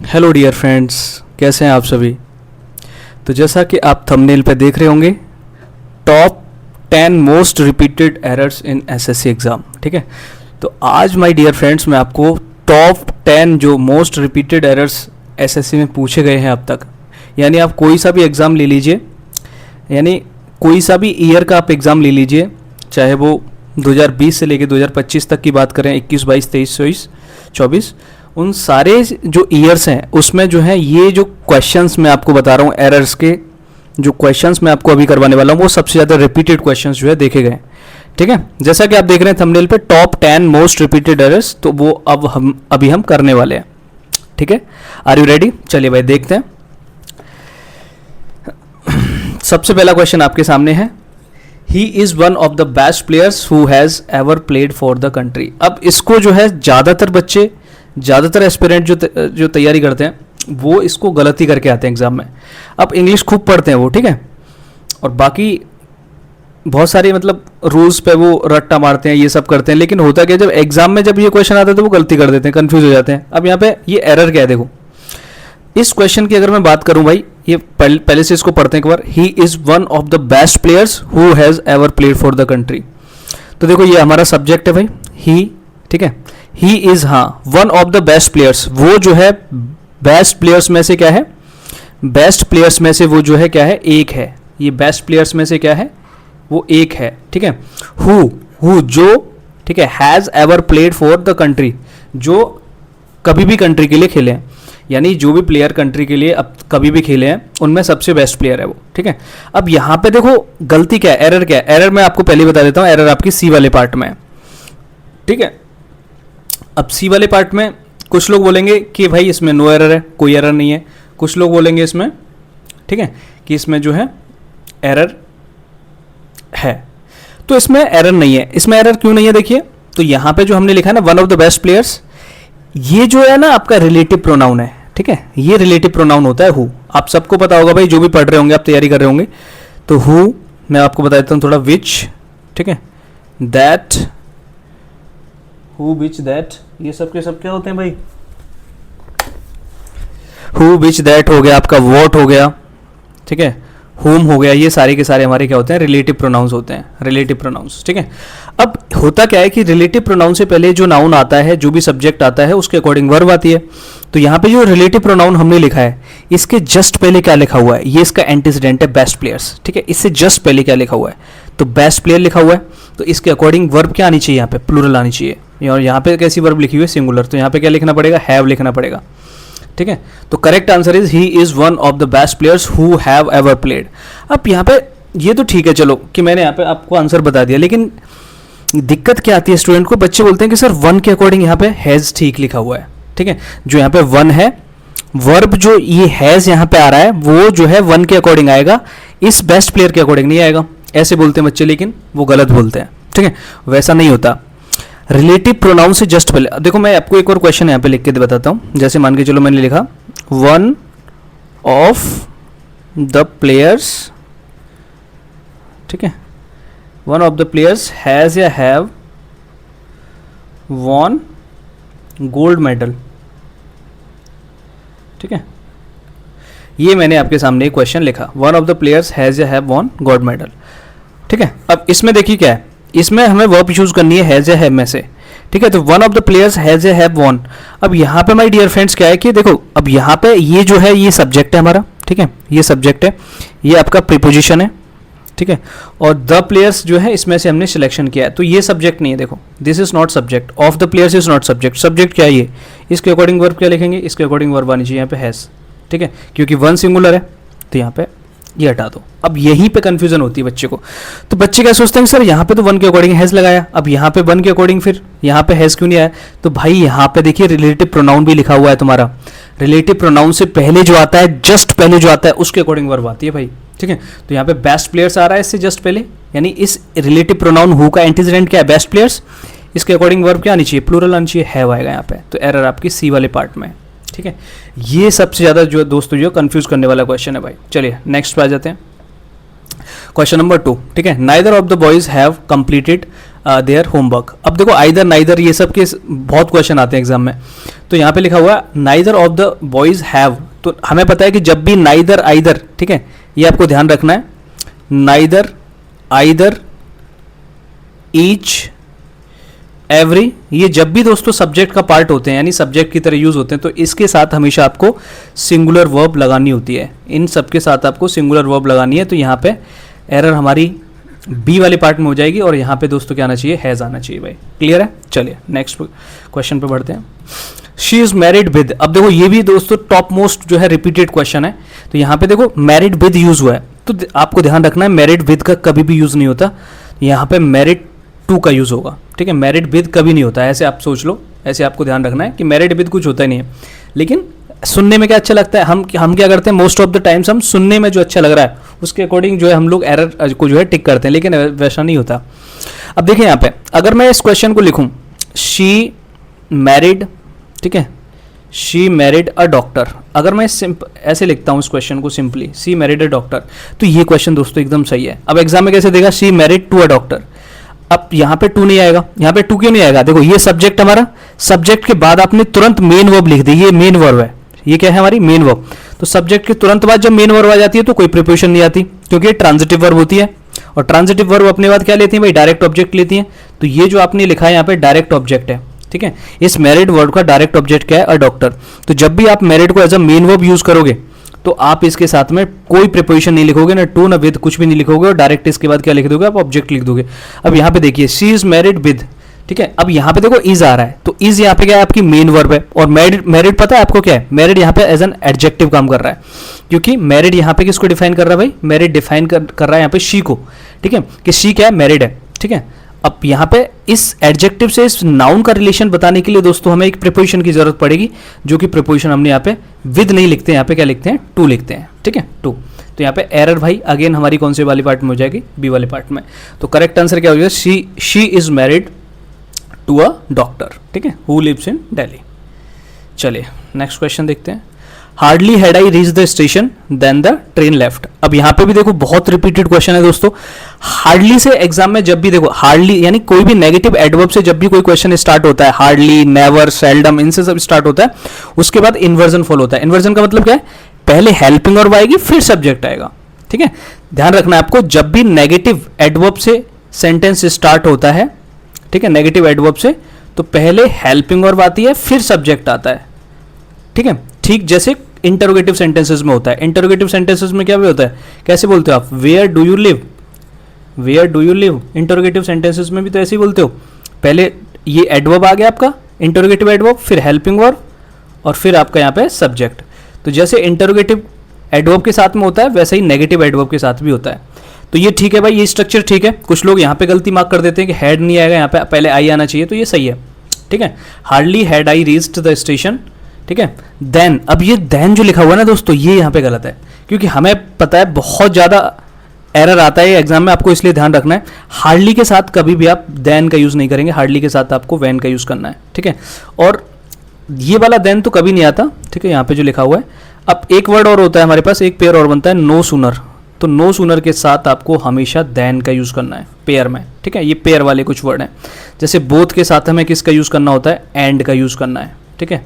Hello dear friends, कैसे हैं आप सभी। तो जैसा कि आप थंबनेल पे देख रहे होंगे, top 10 most repeated errors in SSC exam. ठीक है, तो आज माय डियर फ्रेंड्स मैं आपको टॉप 10 जो मोस्ट रिपीटेड एरर्स एसएससी में पूछे गए हैं अब तक, यानी आप कोई सा भी एग्ज़ाम ले लीजिए, यानी कोई सा भी ईयर का आप एग्ज़ाम ले लीजिए, चाहे वो 2020 से लेकर 2025 तक की बात करें, 21, 22, 23, 24, 24, उन सारे जो ईयर्स हैं उसमें जो है ये जो क्वेश्चंस मैं आपको बता रहा हूँ, एरर्स के जो क्वेश्चंस मैं आपको अभी करवाने वाला हूँ, वो सबसे ज़्यादा रिपीटेड क्वेश्चंस जो है देखे गए। ठीक है, जैसा कि आप देख रहे हैं थंबनेल पे टॉप 10 मोस्ट रिपीटेड एरर्स, तो वो अभी हम करने वाले हैं। ठीक है, आर यू रेडी? चलिए भाई देखते हैं। सबसे पहला क्वेश्चन आपके सामने है, ही is one of the best players who has ever played for the country. अब इसको जो है ज़्यादातर एस्पिरेंट जो तैयारी करते हैं वो इसको गलती करके आते हैं एग्ज़ाम में। अब इंग्लिश खूब पढ़ते हैं वो, ठीक है, और बाकी बहुत सारी मतलब रूल्स पे वो रट्टा मारते हैं, ये सब करते हैं, लेकिन होता क्या, जब एग्जाम में जब ये क्वेश्चन आता है तो वो गलती कर देते हैं, कंफ्यूज हो जाते हैं। अब यहाँ पे ये एरर क्या है, देखो इस क्वेश्चन की अगर मैं बात करूं भाई, ये पहले से इसको पढ़ते हैं एक बार। He is one of the best players who has ever played for the country. तो देखो ये हमारा सब्जेक्ट है भाई, ही, ठीक है, ही इज़, हाँ, one of the best players, वो जो है बेस्ट प्लेयर्स में से क्या है, बेस्ट प्लेयर्स में से वो जो है क्या है, एक है। ये बेस्ट प्लेयर्स में से क्या है, वो एक है। ठीक है, हु जो, ठीक है, has ever played for the country, जो कभी भी कंट्री के लिए खेले हैं, यानी जो भी प्लेयर कंट्री के लिए अब कभी भी खेले हैं उनमें सबसे बेस्ट प्लेयर है वो। ठीक है, अब यहाँ पे देखो गलती क्या है, एरर क्या है। एरर मैं आपको पहले बता देता हूँ, एरर आपकी सी वाले पार्ट में है। ठीक है, अब सी वाले पार्ट में कुछ लोग बोलेंगे कि भाई इसमें नो एरर है, कोई एरर नहीं है। कुछ लोग बोलेंगे इसमें, ठीक है, कि इसमें जो है एरर है। तो इसमें एरर नहीं है। इसमें एरर क्यों नहीं है, देखिए, तो यहाँ पे जो हमने लिखा है ना, one of the best players, ये जो है ना आपका रिलेटिव प्रोनाउन है। ठीक है, ये रिलेटिव प्रोनाउन होता है हु। आप सबको पता होगा भाई, जो भी पढ़ रहे होंगे, आप तैयारी कर रहे होंगे, तो हु मैं आपको बता देता हूँ थोड़ा, विच, ठीक है, दैट, हु, विच, दैट, ये सब के सब क्या होते हैं भाई, हु, विच, दैट हो गया आपका, वॉट हो गया, ठीक है, होम हो गया, ये सारे के सारे हमारे क्या होते हैं, रिलेटिव प्रोनाउंस होते हैं, रिलेटिव प्रोनाउंस। ठीक है, अब होता क्या है कि रिलेटिव प्रोनाउन से पहले जो नाउन आता है, जो भी सब्जेक्ट आता है, उसके अकॉर्डिंग वर्ब आती है। तो यहाँ पे जो रिलेटिव प्रोनाउन हमने लिखा है, इसके जस्ट पहले क्या लिखा हुआ है, ये इसका एंटीसीडेंट है, बेस्ट प्लेयर्स। ठीक है, इससे जस्ट पहले क्या लिखा हुआ है, तो बेस्ट प्लेयर लिखा हुआ है, तो इसके अकॉर्डिंग वर्ब क्या आनी चाहिए, यहाँ पे प्लूरल आनी चाहिए। और यहाँ पे कैसी वर्ब लिखी हुई है, सिंगुलर, तो यहाँ पे क्या लिखना पड़ेगा, हैव लिखना पड़ेगा। ठीक है, तो correct answer is he is one of the best players who have ever played. अब यहाँ पे ये तो ठीक है, चलो कि मैंने यहाँ पे आपको आंसर बता दिया, लेकिन दिक्कत क्या आती है स्टूडेंट को, बच्चे बोलते हैं कि सर वन के अकॉर्डिंग यहाँ पे हैज ठीक लिखा हुआ है। ठीक है, जो यहाँ पे वन है, वर्ब जो ये हैज यहाँ पे आ रहा है, वो जो है वन के अकॉर्डिंग आएगा, इस बेस्ट प्लेयर के अकॉर्डिंग नहीं आएगा। ऐसे बोलते हैं बच्चे, लेकिन वो गलत बोलते हैं। ठीक है, वैसा नहीं होता। रिलेटिव प्रोनाउन से जस्ट पहले, अब देखो मैं आपको एक और क्वेश्चन यहाँ पे लिख के बताता हूँ। जैसे मान के चलो मैंने लिखा वन ऑफ द प्लेयर्स, ठीक है, one of the players has या हैव वॉन गोल्ड मेडल। ठीक है, ये मैंने आपके सामने एक क्वेश्चन लिखा, one of the players has या हैव वॉन गोल्ड मेडल। ठीक है, अब इसमें देखिए क्या है, इसमें हमें वर्ब चूज करनी है हैज़ या हैव में से। ठीक है, तो one of the players has या हैव वॉन। अब यहाँ पे माय डियर फ्रेंड्स क्या है कि देखो, अब यहाँ पे ये जो है, ये सब्जेक्ट है हमारा। ठीक है, ये सब्जेक्ट है, ये आपका प्रीपोजिशन है। ठीक है, और द प्लेयर्स जो है इसमें से हमने सिलेक्शन किया है, तो ये सब्जेक्ट नहीं है। देखो, this is not subject, of the players is not subject. Subject क्या है ये, इसके अकॉर्डिंग वर्ब क्या लिखेंगे, इसके अकॉर्डिंग वर्ब आनी चाहिए यहाँ पे हैज़। ठीक है, क्योंकि वन सिंगुलर है, तो यहाँ पे ये हटा दो। अब यहीं पे कंफ्यूजन होती है बच्चे को, तो बच्चे क्या सोचते हैं, सर यहाँ पे तो वन के अकॉर्डिंग हैज़ लगाया, अब यहाँ पे वन के अकॉर्डिंग फिर यहाँ पे हैज़ क्यों नहीं आया। तो भाई यहाँ पे देखिए रिलेटिव प्रोनाउन भी लिखा हुआ है तुम्हारा, रिलेटिव प्रोनाउन से पहले जो आता है, जस्ट पहले जो आता है, उसके अकॉर्डिंग वर्ब आती है भाई। ठीक है, तो यहाँ पे बेस्ट प्लेयर्स आ रहा है इससे जस्ट पहले, यानी इस रिलेटिव प्रोनाउन हु का एंटीसीडेंट क्या है, बेस्ट प्लेयर्स, इसके अकॉर्डिंग वर्ब क्या आनी चाहिए, प्लूरल आनी चाहिए, हैव आएगा यहाँ पे। तो एरर आपकी सी वाले पार्ट में। ठीक है, ये सबसे ज़्यादा जो दोस्तों जो कंफ्यूज करने वाला क्वेश्चन है भाई। चलिए नेक्स्ट पे आ जाते हैं, क्वेश्चन नंबर 2। ठीक है, neither of the boys have completed their homework. अब देखो आइदर नाइदर ये सब के बहुत क्वेश्चन आते हैं एग्जाम में, तो यहाँ पे लिखा हुआ है neither of the boys have, तो हमें पता है कि जब भी नाइदर आइदर, ठीक है, ये आपको ध्यान रखना है, नाइदर आइदर ईच एवरी, ये जब भी दोस्तों सब्जेक्ट का पार्ट होते हैं यानी सब्जेक्ट की तरह यूज होते हैं, तो इसके साथ हमेशा आपको सिंगुलर वर्ब लगानी होती है, इन सब के साथ आपको सिंगुलर वर्ब लगानी है। तो यहाँ पे एरर हमारी बी वाले पार्ट में हो जाएगी और यहाँ पे दोस्तों क्या आना चाहिए, हैज आना चाहिए भाई। क्लियर है? चलिए नेक्स्ट क्वेश्चन पे बढ़ते हैं। शी इज मैरिड विद, अब देखो ये भी दोस्तों टॉप मोस्ट जो है रिपीटेड क्वेश्चन है, तो यहाँ पे देखो मैरिड विद यूज हुआ है, तो आपको ध्यान रखना है मैरिड विद का कभी भी यूज नहीं होता, यहाँ पे मैरिड टू का यूज होगा, ठीक है, मैरिड विद कभी नहीं होता है, ऐसे आप सोच लो, ऐसे आपको ध्यान रखना है कि मैरिड विद कुछ होता ही नहीं है। लेकिन सुनने में क्या अच्छा लगता है, हम क्या करते हैं मोस्ट ऑफ द टाइम्स, हम सुनने में जो अच्छा लग रहा है उसके अकॉर्डिंग जो है हम लोग एरर को जो है टिक करते हैं, लेकिन वैसा नहीं होता। अब देखिए यहाँ पे अगर मैं इस क्वेश्चन को लिखूं शी मैरिड, ठीक है, शी मैरिड अ डॉक्टर, अगर मैं ऐसे लिखता हूँ इस क्वेश्चन को simply, she married a doctor, तो ये क्वेश्चन दोस्तों एकदम सही है। अब एग्जाम में कैसे देगा, she married to a doctor, अब यहाँ पे टू नहीं आएगा, यहाँ पे टू क्यों नहीं आएगा, देखो ये सब्जेक्ट हमारा, सब्जेक्ट के बाद आपने तुरंत मेन वर्ब लिख दी, ये मेन वर्ब है, ये क्या है हमारी मेन वर्ब, तो सब्जेक्ट के तुरंत बाद जब मेन वर्ब आ जाती है तो कोई प्रीपोजिशन नहीं आती, क्योंकि ये ट्रांजिटिव वर्ब होती है, और ट्रांजिटिव वर्ब अपने बाद क्या लेती है भाई, डायरेक्ट ऑब्जेक्ट लेती है, तो ये जो आपने लिखा है यहाँ पे डायरेक्ट ऑब्जेक्ट है, ठीक है, इस मैरिड वर्ड का डायरेक्ट ऑब्जेक्ट क्या है, अ डॉक्टर। तो जब भी आप मैरिड को as a main verb use करोगे तो आप इसके साथ में कोई प्रीपोजिशन नहीं लिखोगे, ना टू ना विद, कुछ भी नहीं लिखोगे, और डायरेक्ट इसके बाद क्या लिख दोगे, आप ऑब्जेक्ट लिख दोगे। अब यहाँ पे देखिए शी इज मैरिड विद, ठीक है, अब यहाँ पे देखो इज आ रहा है, तो इज यहाँ पे क्या है, आपकी मेन वर्ब है, और मैरिड पता है आपको क्या है, मैरिड यहाँ पे एज एन एडजेक्टिव काम कर रहा है, क्योंकि मैरिड यहाँ पे किसको डिफाइन कर रहा है भाई, मैरिड डिफाइन कर रहा है यहाँ पे शी को, ठीक है, कि शी क्या है, मैरिड है, ठीक है। अब यहाँ पे इस एडजेक्टिव से इस नाउन का रिलेशन बताने के लिए दोस्तों हमें एक प्रीपोजिशन की जरूरत पड़ेगी, जो कि प्रीपोजिशन हमने यहाँ पे विद नहीं लिखते, यहाँ पे क्या लिखते हैं, टू लिखते हैं, ठीक है, टू। तो यहाँ पे एरर भाई अगेन हमारी कौन से वाली पार्ट में हो जाएगी, बी वाले पार्ट में। तो करेक्ट आंसर क्या हो जाएगा, she is married to a doctor, ठीक है, हु लिव्स इन दिल्ली। चलिए नेक्स्ट क्वेश्चन देखते हैं। Hardly had I reach the station then the train left, अब यहाँ पे भी देखो बहुत रिपीटेड क्वेश्चन है दोस्तों। हार्डली से एग्जाम में जब भी देखो, हार्डली यानी कोई भी नेगेटिव एडवर्ब से जब भी कोई क्वेश्चन स्टार्ट होता है, हार्डली, नेवर, सेल्डम, इनसे सब स्टार्ट होता है, उसके बाद इन्वर्जन फॉलो होता है। इन्वर्जन का मतलब क्या है, पहले हेल्पिंग वर्ब आएगी फिर सब्जेक्ट आएगा, ठीक है, ध्यान रखना है आपको, जब भी नेगेटिव एडवर्ब से सेंटेंस स्टार्ट होता है, ठीक है, नेगेटिव एडवर्ब से, तो पहले हेल्पिंग वर्ब आती है फिर सब्जेक्ट आता है, ठीक है, ठीक जैसे इंटरोगेटिव सेंटेंसेस में होता है। इंटरोगेटिव सेंटेंसेस में क्या भी होता है, कैसे बोलते हो आप, where do you live, where do you live, interrogative sentences में भी तो ऐसे ही बोलते हो, पहले ये एडवर्ब आ गया आपका इंटरोगेटिव एडवर्ब, फिर हेल्पिंग वर्ब, और फिर आपका यहाँ पे सब्जेक्ट। तो जैसे इंटरोगेटिव एडवर्ब के साथ में होता है वैसे ही नेगेटिव एडवर्ब के साथ भी होता है। तो ये ठीक है भाई, ये स्ट्रक्चर ठीक है। कुछ लोग यहाँ पे गलती मार्क कर देते हैं कि हैड नहीं आएगा, यहाँ पे पहले आई आना चाहिए, तो ये सही है, ठीक है। Hardly had I reached the station, ठीक है। देन, अब ये देन जो लिखा हुआ है ना दोस्तों, ये यहाँ पे गलत है, क्योंकि हमें पता है बहुत ज़्यादा एरर आता है एग्जाम में, आपको इसलिए ध्यान रखना है। हार्डली के साथ कभी भी आप देन का यूज़ नहीं करेंगे, हार्डली के साथ आपको वैन का यूज़ करना है, ठीक है। और ये वाला देन तो कभी नहीं आता, ठीक है, यहाँ पे जो लिखा हुआ है। अब एक वर्ड और होता है हमारे पास, एक पेयर और बनता है, नो सूनर, तो नो सूनर के साथ आपको हमेशा देन का यूज़ करना है पेयर में, ठीक है। ये पेयर वाले कुछ वर्ड हैं। जैसे बोथ के साथ हमें किसका यूज़ करना होता है, एंड का यूज़ करना है, ठीक है,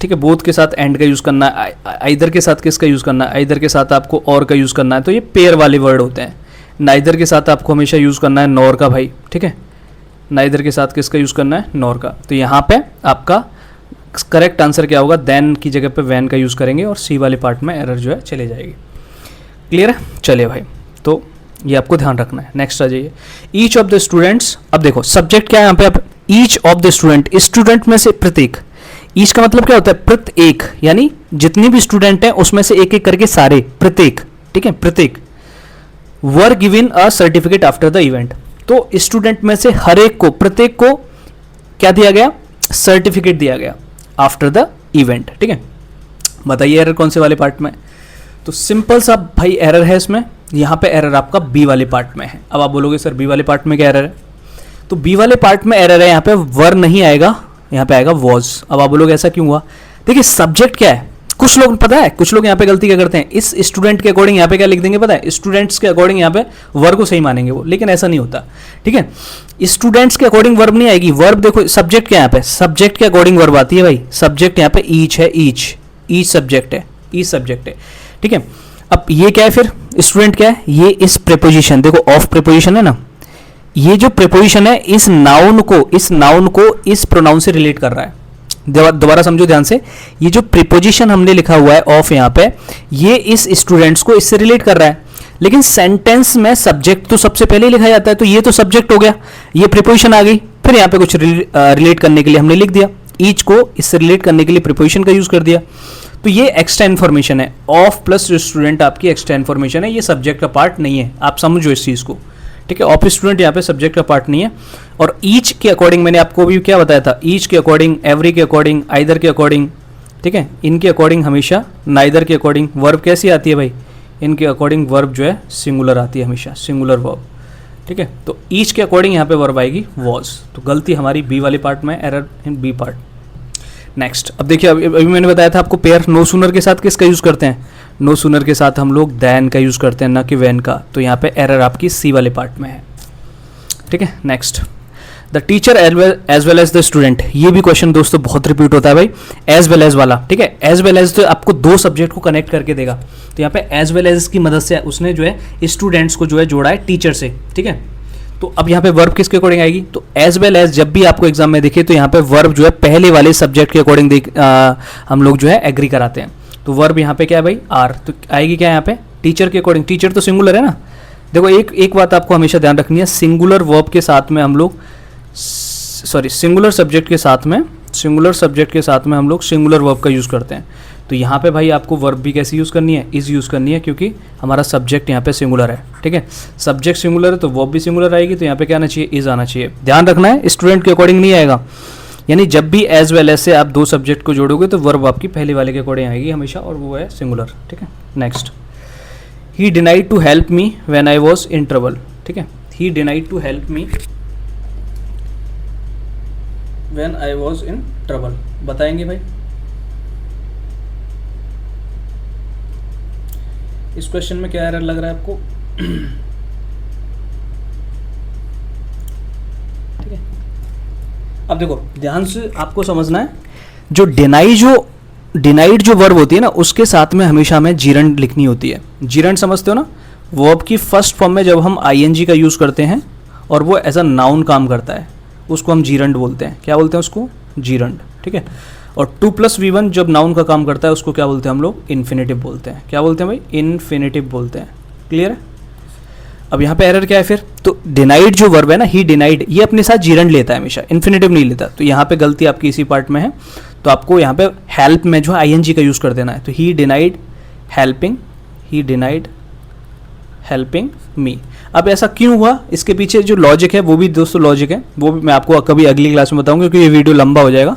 ठीक है। बोथ के साथ एंड का यूज़ करना है, आइदर के साथ किसका यूज़ करना है, आइदर के साथ आपको और का यूज़ करना है, तो ये पेयर वाले वर्ड होते हैं। नाइदर के साथ आपको हमेशा यूज़ करना है नॉर का भाई, ठीक है, नाइदर के साथ किसका यूज़ करना है, नॉर का। तो यहाँ पे आपका करेक्ट आंसर क्या होगा, देन की जगह पे वैन का यूज़ करेंगे, और सी वाले पार्ट में एरर जो है चले जाएगी। क्लियर है? चलिए भाई, तो ये आपको ध्यान रखना है। नेक्स्ट आ जाइए, ईच ऑफ द स्टूडेंट्स। अब देखो सब्जेक्ट क्या है यहाँ पे, आप each of the student, student में से प्रत्येक। ईच का मतलब क्या होता है, प्रत्येक, यानी जितनी भी स्टूडेंट हैं उसमें से एक एक करके सारे, प्रत्येक, ठीक है, प्रत्येक। Were given a certificate after the event, तो स्टूडेंट में से हर एक को, प्रत्येक को क्या दिया गया, सर्टिफिकेट दिया गया आफ्टर द इवेंट, ठीक है। बताइए एरर कौन से वाले पार्ट में। तो सिंपल सा भाई एरर है इसमें, यहाँ पे एरर आपका बी वाले पार्ट में है। अब आप बोलोगे सर बी वाले पार्ट में क्या एरर है, तो बी वाले पार्ट में एरर है, यहाँ पे वर नहीं आएगा, यहाँ पे आएगा वॉज। अब आप बोलोगे ऐसा क्यों हुआ, देखिए सब्जेक्ट क्या है, कुछ लोग पता है, कुछ लोग यहाँ पे गलती क्या करते हैं, इस स्टूडेंट के अकॉर्डिंग यहाँ पे क्या लिख देंगे पता है, स्टूडेंट्स के अकॉर्डिंग यहाँ पे वर्ब को सही मानेंगे वो, लेकिन ऐसा नहीं होता। ठीक है, स्टूडेंट्स के अकॉर्डिंग वर्ब नहीं आएगी, वर्ब देखो सब्जेक्ट क्या यहाँ पे, सब्जेक्ट के अकॉर्डिंग वर्ब आती है भाई, सब्जेक्ट यहाँ पे ईच है, ईच सब्जेक्ट है, ईच सब्जेक्ट है। ठीक है, अब ये क्या है फिर, स्टूडेंट क्या है, ये इस प्रीपोजिशन, देखो ऑफ प्रीपोजिशन है ना, ये जो प्रीपोजिशन है इस नाउन को इस प्रोनाउन से रिलेट कर रहा है। दोबारा समझो ध्यान से, ये जो प्रीपोजिशन हमने लिखा हुआ है ऑफ यहाँ पे, ये इस स्टूडेंट्स को इससे रिलेट कर रहा है, लेकिन सेंटेंस में सब्जेक्ट तो सबसे पहले ही लिखा जाता है, तो ये तो सब्जेक्ट हो गया, ये प्रीपोजिशन आ गई, फिर यहाँ पे कुछ रिलेट करने के लिए हमने लिख दिया, ईच को इससे रिलेट करने के लिए प्रीपोजिशन का यूज कर दिया। तो ये एक्स्ट्रा इन्फॉर्मेशन है, ऑफ प्लस स्टूडेंट आपकी एक्स्ट्रा इन्फॉर्मेशन है, ये सब्जेक्ट का पार्ट नहीं है, आप समझो इस चीज़ को। ठीक है, ऑफ स्टूडेंट यहाँ पे सब्जेक्ट का पार्ट नहीं है। और ईच के अकॉर्डिंग मैंने आपको भी क्या बताया था, ईच के अकॉर्डिंग, एवरी के अकॉर्डिंग, आइदर के अकॉर्डिंग, ठीक है, इनके अकॉर्डिंग हमेशा, नाइदर के अकॉर्डिंग वर्ब कैसी आती है भाई, इनके अकॉर्डिंग वर्ब जो है सिंगुलर आती है हमेशा, सिंगुलर वर्ब। ठीक है, तो ईच के अकॉर्डिंग यहाँ पे वर्ब आएगी वॉज, तो गलती हमारी बी वाले पार्ट में, error in B part. Next, अब देखिए अभी मैंने बताया था आपको पेयर नो सूनर के साथ किसका यूज़ करते हैं, नो सूनर के साथ हम लोग दैन का यूज़ करते हैं, ना कि वैन का, तो यहाँ पे एरर आपकी सी वाले पार्ट में है। ठीक है, next, the teacher as well as the student, ये भी क्वेश्चन दोस्तों बहुत रिपीट होता है भाई, एज वेल एज वाला। ठीक है, एज वेल एज तो आपको दो सब्जेक्ट को कनेक्ट करके देगा, तो यहाँ पे एज वेल एज की मदद से उसने जो है स्टूडेंट्स को जो है जोड़ा है टीचर से। ठीक है, तो अब यहाँ पे वर्ब किसके अकॉर्डिंग आएगी, तो एज वेल एज जब भी आपको एग्जाम में दिखे तो यहाँ पे वर्ब जो है पहले वाले सब्जेक्ट के अकॉर्डिंग हम लोग जो है एग्री कराते हैं, तो वर्ब यहाँ पे क्या है भाई, आर, तो आएगी क्या यहाँ पे टीचर के अकॉर्डिंग, टीचर तो सिंगुलर है ना। देखो एक बात आपको हमेशा ध्यान रखनी है, सिंगुलर वर्ब के साथ में हम लोग सिंगुलर सब्जेक्ट के साथ में हम लोग सिंगुलर वर्ब का यूज़ करते हैं। तो यहाँ पे भाई आपको वर्ब भी कैसी यूज़ करनी है, इज यूज़ करनी है, क्योंकि हमारा सब्जेक्ट यहाँ पे सिंगुलर है। ठीक है, सब्जेक्ट सिंगुलर है तो वर्ब भी सिंगुलर आएगी, तो यहाँ पे क्या आना चाहिए, इज आना चाहिए। ध्यान रखना है स्टूडेंट के अकॉर्डिंग नहीं आएगा, यानी जब भी एज वेल एज से आप दो सब्जेक्ट को जोड़ोगे तो वर्ब आपकी पहले वाले के अकॉर्डिंग आएगी हमेशा, और वो है सिंगुलर। ठीक है, next, he denied to help me when I was in trouble. ठीक है, he denied to help me when I was in trouble, बताएंगे भाई इस क्वेश्चन में क्या एरर लग रहा है आपको। ठीक है, अब देखो ध्यान से आपको समझना है, जो डिनाइड जो वर्ब होती है ना, उसके साथ में हमेशा हमें जीरंड लिखनी होती है। जीरंड समझते हो ना, वर्ब की फर्स्ट फॉर्म में जब हम आईएनजी का यूज़ करते हैं और वो एज अ नाउन काम करता है, उसको हम जीरंड बोलते हैं। क्या बोलते हैं उसको, जीरंड। ठीक है, और 2+V1 जब नाउन का काम करता है उसको क्या बोलते हैं हम लोग, इन्फिनेटिव बोलते हैं। क्या बोलते हैं भाई, इन्फिनेटिव बोलते हैं। क्लियर है, अब यहाँ पे एरर क्या है फिर, तो डिनाइड जो वर्ब है ना, ही डिनाइड, ये अपने साथ जीरंड लेता है हमेशा, इन्फिनेटिव नहीं लेता, तो यहाँ पे गलती आपकी इसी पार्ट में है, तो आपको यहाँ पे हेल्प में जो आईएनजी का यूज़ कर देना है, तो ही डिनाइड हेल्पिंग मी। अब ऐसा क्यों हुआ, इसके पीछे जो लॉजिक है वो भी दोस्तों लॉजिक है, वो भी मैं आपको कभी अगली क्लास में बताऊंगा, क्योंकि ये वीडियो लंबा हो जाएगा।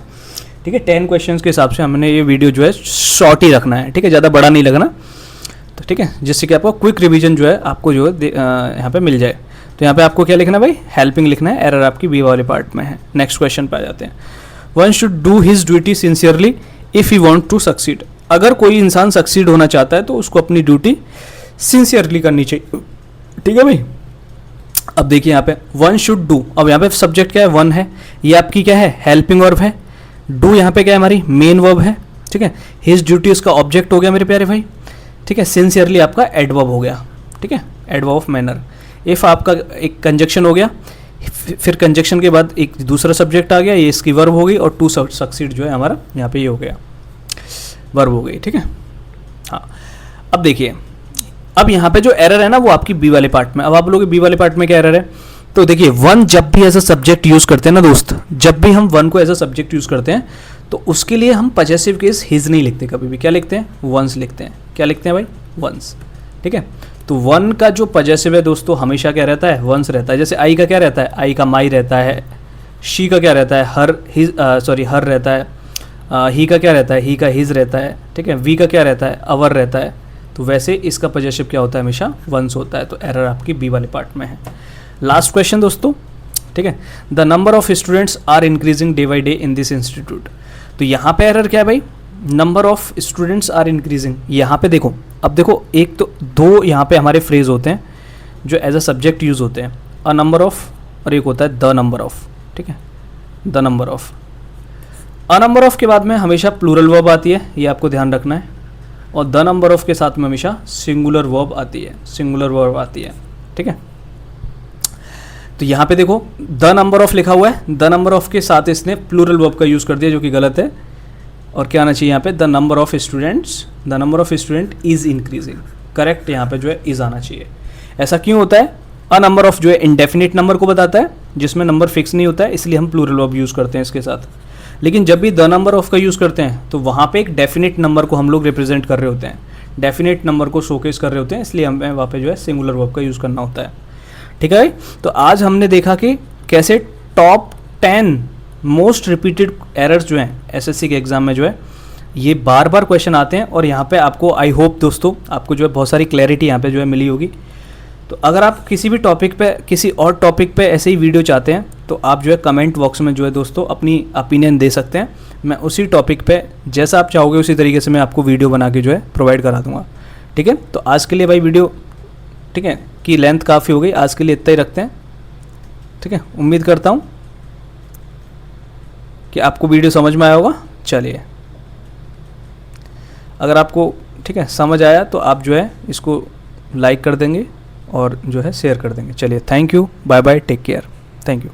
ठीक है, 10 क्वेश्चंस के हिसाब से हमने ये वीडियो जो है शॉर्ट ही रखना है। ठीक है, ज़्यादा बड़ा नहीं लगना, तो ठीक है, जिससे कि आपको क्विक रिवीजन जो है आपको जो है यहाँ पे मिल जाए। तो यहाँ पे आपको क्या लिखना है भाई, हेल्पिंग लिखना है, एरर आपकी बी वाले पार्ट में है। नेक्स्ट क्वेश्चन पे आ जाते हैं, one should do his duty sincerely if you want to succeed. अगर कोई इंसान सक्सीड होना चाहता है तो उसको अपनी ड्यूटी सिंसियरली करनी चाहिए। ठीक है भाई, अब देखिए यहाँ पे वन शुड डू, अब यहाँ पे सब्जेक्ट क्या है, वन है, ये आपकी क्या है, हेल्पिंग वर्ब है, डू यहाँ पे क्या है हमारी मेन वर्ब है। ठीक है, हिज ड्यूटी उसका ऑब्जेक्ट हो गया मेरे प्यारे भाई। ठीक है, सिंसियरली आपका एडवर्ब हो गया। ठीक है, एडवर्ब ऑफ मैनर। इफ़ आपका एक कंजक्शन हो गया, फिर कंजक्शन के बाद एक दूसरा सब्जेक्ट आ गया, ये इसकी वर्ब हो गई, और टू सक्सीड जो है हमारा यहाँ पे ये हो गया, वर्ब हो गई। ठीक है, हाँ, अब देखिए, अब यहाँ पे जो एरर है ना वो आपकी बी वाले पार्ट में। अब आप लोग बी वाले पार्ट में क्या एरर है, तो देखिए वन जब भी एज अ सब्जेक्ट यूज़ करते हैं ना दोस्त, जब भी हम वन को एज अ सब्जेक्ट यूज़ करते हैं तो उसके लिए हम पजेसिव केस हिज नहीं लिखते कभी भी, क्या लिखते हैं, वंस लिखते हैं। क्या लिखते हैं भाई, वंस। ठीक है, तो वन का जो पजेसिव है दोस्तों हमेशा क्या रहता है, वंस रहता है। जैसे आई का क्या रहता है, आई का माई रहता है, शी का क्या रहता है, हर रहता है, ही का क्या रहता है, ही का हिज रहता है। ठीक है, वी का क्या रहता है, अवर रहता है। तो वैसे इसका पजेसिव क्या होता है, हमेशा वंस होता है, तो एरर आपकी बी वाले पार्ट में है। लास्ट क्वेश्चन दोस्तों, ठीक है, the number of students are increasing day by day in this institute. तो यहाँ पे एरर क्या है भाई, number of students are increasing, यहाँ पे देखो, अब देखो एक तो दो यहाँ पे हमारे फ्रेज होते हैं जो एज अ सब्जेक्ट यूज़ होते हैं, अ नंबर ऑफ और एक होता है द नंबर ऑफ, ठीक है, the number of. A number of के बाद में हमेशा प्लूरल वर्ब आती है, ये आपको ध्यान रखना है, और द नंबर ऑफ के साथ में हमेशा सिंगुलर वर्ब आती है, सिंगुलर वर्ब आती है, ठीक है। तो यहाँ पे देखो द नंबर ऑफ लिखा हुआ है, द नंबर ऑफ के साथ इसने प्लूरल वर्ब का यूज़ कर दिया जो कि गलत है, और क्या आना चाहिए यहाँ पे, the number of students, the number of student is increasing, correct यहाँ पे जो है इज़ आना चाहिए। ऐसा क्यों होता है, अ नंबर ऑफ जो है इंडेफिनिट नंबर को बताता है जिसमें नंबर फिक्स नहीं होता है, इसलिए हम प्लूरल वर्ब यूज़ करते हैं इसके साथ। लेकिन जब भी द नंबर ऑफ का यूज़ करते हैं तो वहाँ पे एक डेफिनेट नंबर को हम लोग रिप्रेजेंट कर रहे होते हैं, डेफिनेट नंबर को शोकेस कर रहे होते हैं, इसलिए हमें वहाँ पे जो है सिंगुलर वर्ब का यूज़ करना होता है, ठीक है। तो आज हमने देखा कि कैसे टॉप 10 मोस्ट रिपीटेड एरर्स जो हैं एसएससी के एग्ज़ाम में जो है ये बार बार क्वेश्चन आते हैं, और यहाँ पे आपको आई होप दोस्तों आपको जो है बहुत सारी क्लैरिटी यहाँ पे जो है मिली होगी। तो अगर आप किसी भी टॉपिक पे, किसी और टॉपिक पे ऐसे ही वीडियो चाहते हैं तो आप जो है कमेंट बॉक्स में जो है दोस्तों अपनी ओपिनियन दे सकते हैं, मैं उसी टॉपिक पे जैसा आप चाहोगे उसी तरीके से मैं आपको वीडियो बना के जो है प्रोवाइड करा दूंगा, ठीक है। तो आज के लिए भाई वीडियो, ठीक है, की लेंथ काफ़ी हो गई, आज के लिए इतना ही रखते हैं, ठीक है। उम्मीद करता हूँ कि आपको वीडियो समझ में आया होगा। चलिए, अगर आपको ठीक है समझ आया तो आप जो है इसको लाइक कर देंगे और जो है शेयर कर देंगे। चलिए, thank you, bye bye, take care, thank you.